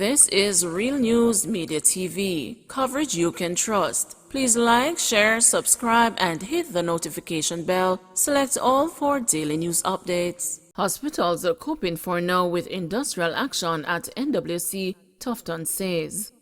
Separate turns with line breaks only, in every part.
This is Real News Media TV, coverage you can trust. Please like, share, subscribe, and hit the notification bell. Select all for daily news updates. Hospitals are coping for now with industrial action at NWC, Tufton says.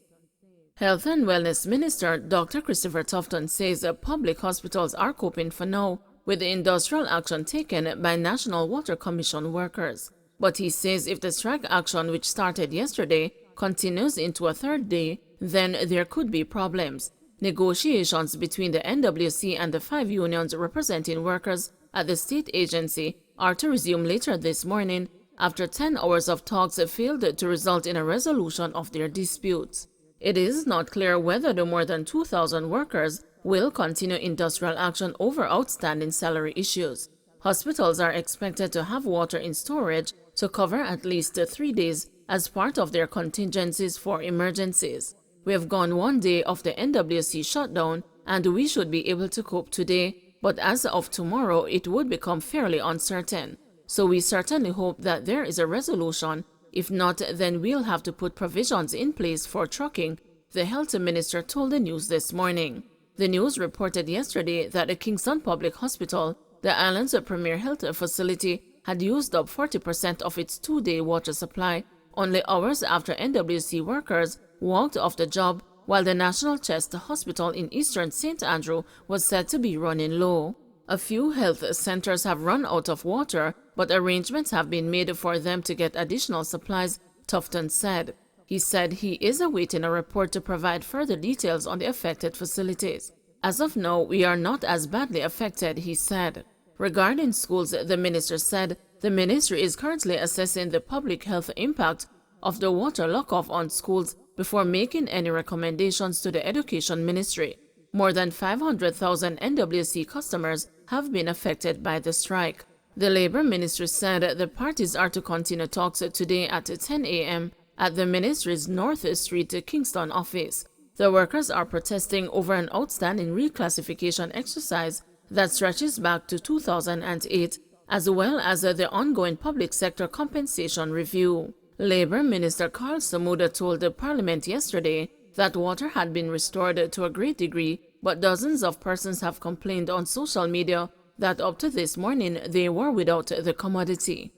Health and Wellness Minister Dr. Christopher Tufton says public hospitals are coping for now with the industrial action taken by National Water Commission workers. But he says if the strike action, which started yesterday, continues into a third day, then there could be problems. Negotiations between the NWC and the 5 unions representing workers at the state agency are to resume later this morning after 10 hours of talks failed to result in a resolution of their disputes. It is not clear whether the more than 2,000 workers will continue industrial action over outstanding salary issues. Hospitals are expected to have water in storage to cover at least 3 days as part of their contingencies for emergencies. We have gone 1 day of the NWC shutdown and we should be able to cope today, but as of tomorrow it would become fairly uncertain. So we certainly hope that there is a resolution. If not, then we'll have to put provisions in place for trucking, the health minister told the news this morning. The news reported yesterday that the Kingston Public Hospital, the island's premier health facility, had used up 40% of its 2-day water supply only hours after NWC workers walked off the job, while the National Chest Hospital in Eastern St. Andrew was said to be running low. A few health centers have run out of water, but arrangements have been made for them to get additional supplies, Tufton said. He said he is awaiting a report to provide further details on the affected facilities. As of now, we are not as badly affected, he said. Regarding schools, the minister said the ministry is currently assessing the public health impact of the water lockoff on schools before making any recommendations to the education ministry. More than 500,000 NWC customers have been affected by the strike. The labor ministry said the parties are to continue talks today at 10 a.m. at the ministry's North Street Kingston office. The workers are protesting over an outstanding reclassification exercise that stretches back to 2008, as well as the ongoing public sector compensation review. Labor Minister Carl Samuda told the Parliament yesterday that water had been restored to a great degree, but dozens of persons have complained on social media that up to this morning they were without the commodity.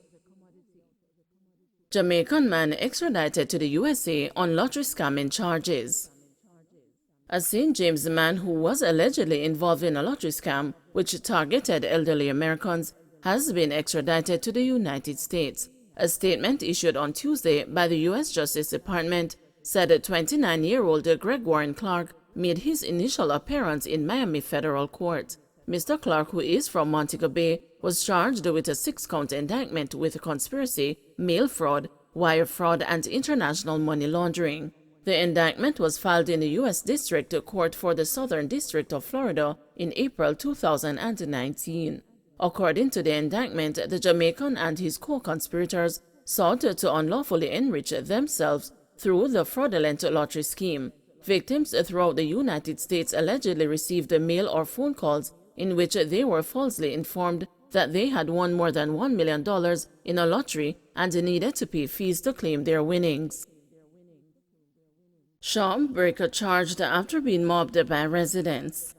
Jamaican man extradited to the USA on lottery scamming charges. A St. James man who was allegedly involved in a lottery scam which targeted elderly Americans has been extradited to the United States. A statement issued on Tuesday by the U.S. Justice Department said 29-year-old Greg Warren Clark made his initial appearance in Miami federal court. Mr. Clark, who is from Montego Bay, was charged with a 6-count indictment with conspiracy, mail fraud, wire fraud, and international money laundering. The indictment was filed in the U.S. District Court for the Southern District of Florida in April 2019. According to the indictment, the Jamaican and his co-conspirators sought to unlawfully enrich themselves through the fraudulent lottery scheme. Victims throughout the United States allegedly received mail or phone calls in which they were falsely informed that they had won more than $1 million in a lottery and needed to pay fees to claim their winnings. Shop breaker charged after being mobbed by residents.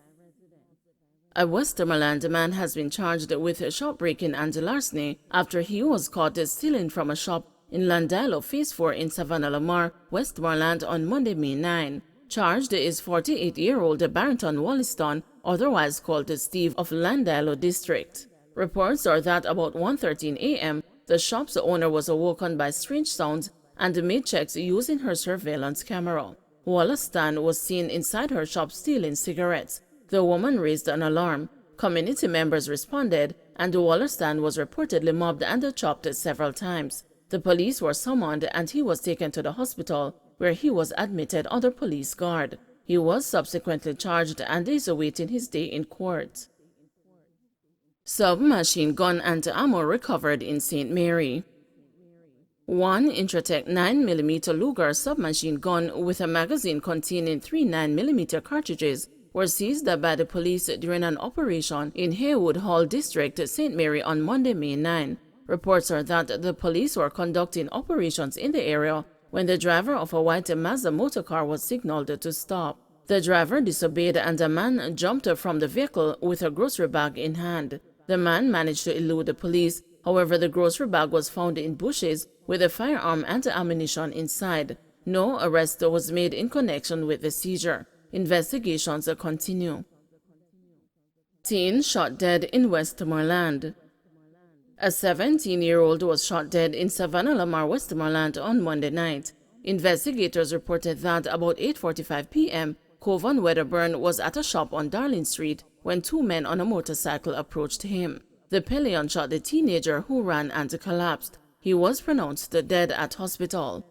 A Westmoreland man has been charged with shop breaking and larceny after he was caught stealing from a shop in Landilo Phase 4 in Savannah Lamar, Westmoreland on Monday, May 9. Charged is 48-year-old Barrington Wollaston, otherwise called Steve, of Landilo District. Reports are that about 1:13 a.m., the shop's owner was awoken by strange sounds and made checks using her surveillance camera. Wollaston was seen inside her shop stealing cigarettes. The woman raised an alarm. Community members responded, and Wollaston was reportedly mobbed and chopped several times. The police were summoned and he was taken to the hospital, where he was admitted under police guard. He was subsequently charged and is awaiting his day in court. Submachine gun and ammo recovered in St. Mary. One Intratec 9mm Luger submachine gun with a magazine containing 3 9mm cartridges were seized by the police during an operation in Haywood Hall District, St. Mary on Monday, May 9. Reports are that the police were conducting operations in the area when the driver of a white Mazda motor car was signaled to stop. The driver disobeyed and a man jumped from the vehicle with a grocery bag in hand. The man managed to elude the police. However, the grocery bag was found in bushes with a firearm and ammunition inside. No arrest was made in connection with the seizure. Investigations continue. Teen shot dead in Westmoreland. A 17-year-old was shot dead in Savannah Lamar, Westmoreland on Monday night. Investigators reported that about 8:45 p.m., Covan Wedderburn was at a shop on Darling Street when two men on a motorcycle approached him. The Pelion shot the teenager, who ran and collapsed. He was pronounced dead at hospital.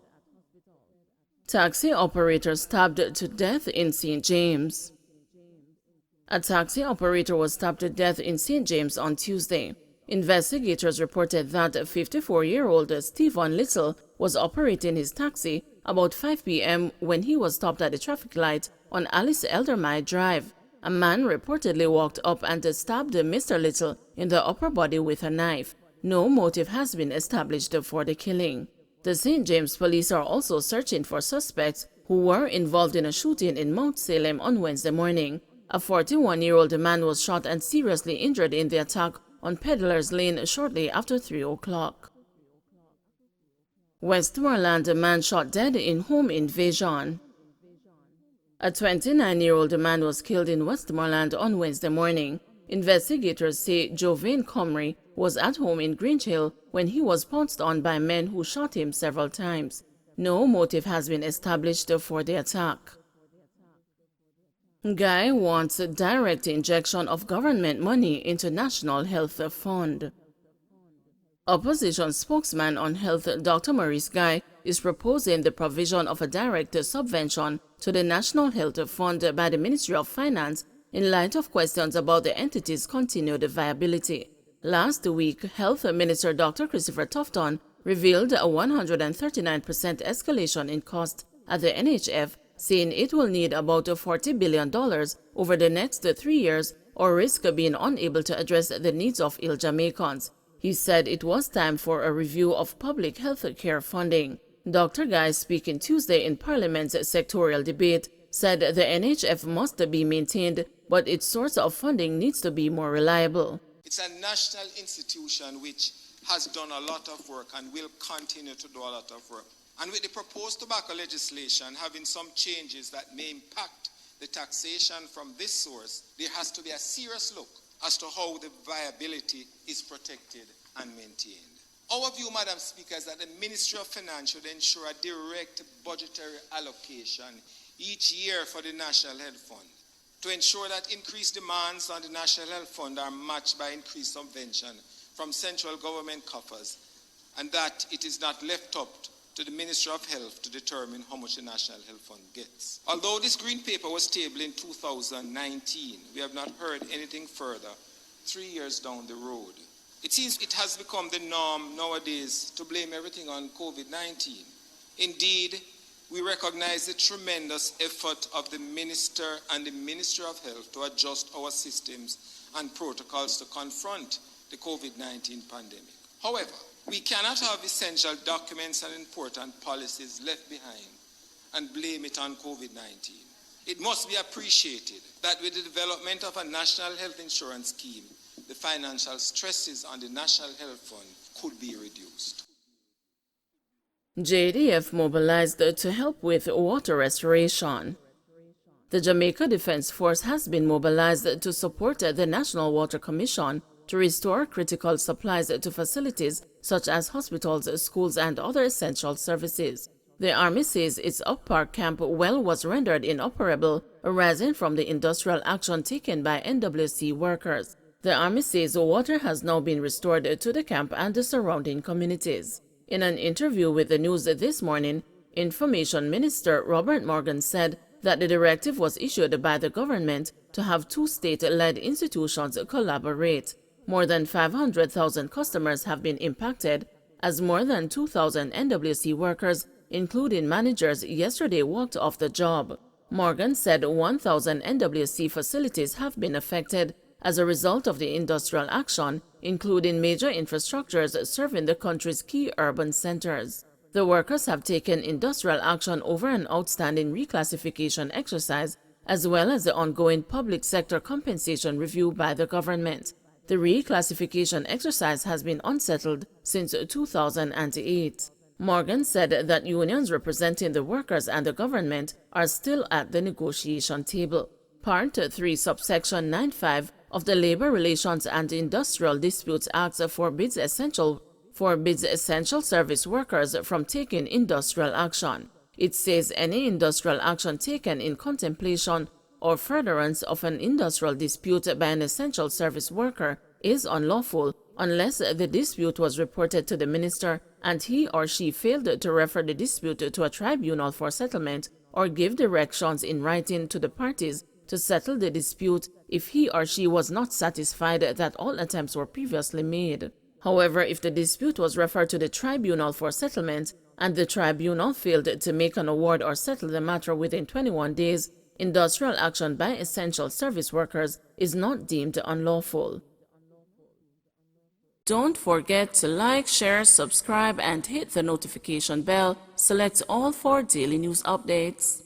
Taxi operator stabbed to death in St. James. A taxi operator was stabbed to death in St. James on Tuesday. Investigators reported that 54-year-old Stephen Little was operating his taxi about 5 p.m. when he was stopped at the traffic light on Alice Eldermai Drive. A man reportedly walked up and stabbed Mr. Little in the upper body with a knife. No motive has been established for the killing. The St. James police are also searching for suspects who were involved in a shooting in Mount Salem on Wednesday morning. A 41-year-old man was shot and seriously injured in the attack on Peddler's Lane shortly after 3 o'clock. Westmoreland man shot dead in home invasion. A 29-year-old man was killed in Westmoreland on Wednesday morning. Investigators say Jovain Comrie was at home in Grange Hill when he was pounced on by men who shot him several times. No motive has been established for the attack. Guy wants a direct injection of government money into National Health Fund. Opposition spokesman on health Dr. Maurice Guy is proposing the provision of a direct subvention to the National Health Fund by the Ministry of Finance in light of questions about the entity's continued viability. Last week, Health Minister Dr. Christopher Tufton revealed a 139% escalation in cost at the NHF, saying it will need about $40 billion over the next 3 years or risk being unable to address the needs of ill Jamaicans. He said it was time for a review of public health care funding. Dr. Guy, speaking Tuesday in Parliament's sectorial debate, said the NHF must be maintained, but its source of funding needs to be more reliable.
It's a national institution which has done a lot of work and will continue to do a lot of work. And with the proposed tobacco legislation having some changes that may impact the taxation from this source, there has to be a serious look as to how the viability is protected and maintained. Our view, Madam Speaker, is that the Ministry of Finance should ensure a direct budgetary allocation each year for the National Health Fund to ensure that increased demands on the National Health Fund are matched by increased subvention from central government coffers, and that it is not left up to the Ministry of Health to determine how much the National Health Fund gets. Although this Green Paper was tabled in 2019, we have not heard anything further 3 years down the road. It seems it has become the norm nowadays to blame everything on COVID-19. Indeed, we recognize the tremendous effort of the Minister and the Ministry of Health to adjust our systems and protocols to confront the COVID-19 pandemic. However, we cannot have essential documents and important policies left behind and blame it on COVID-19. It must be appreciated that with the development of a national health insurance scheme, the financial stresses on the National Health Fund could be reduced.
JDF mobilized to help with water restoration. The Jamaica Defense Force has been mobilized to support the National Water Commission to restore critical supplies to facilities such as hospitals, schools, and other essential services. The Army says its Up Park Camp well was rendered inoperable, arising from the industrial action taken by NWC workers. The Army says water has now been restored to the camp and the surrounding communities. In an interview with the news this morning, Information Minister Robert Morgan said that the directive was issued by the government to have two state-led institutions collaborate. More than 500,000 customers have been impacted as more than 2,000 NWC workers, including managers, yesterday walked off the job. Morgan said 1,000 NWC facilities have been affected as a result of the industrial action, including major infrastructures serving the country's key urban centers. The workers have taken industrial action over an outstanding reclassification exercise as well as the ongoing public sector compensation review by the government. The reclassification exercise has been unsettled since 2008. Morgan said that unions representing the workers and the government are still at the negotiation table. Part 3, subsection 95 of the Labor Relations and Industrial Disputes Act forbids essential service workers from taking industrial action. It says any industrial action taken in contemplation or furtherance of an industrial dispute by an essential service worker is unlawful unless the dispute was reported to the minister and he or she failed to refer the dispute to a tribunal for settlement or give directions in writing to the parties to settle the dispute if he or she was not satisfied that all attempts were previously made. However, if the dispute was referred to the tribunal for settlement and the tribunal failed to make an award or settle the matter within 21 days, industrial action by essential service workers is not deemed unlawful. Don't forget to like, share, subscribe, and hit the notification bell. Select all for daily news updates.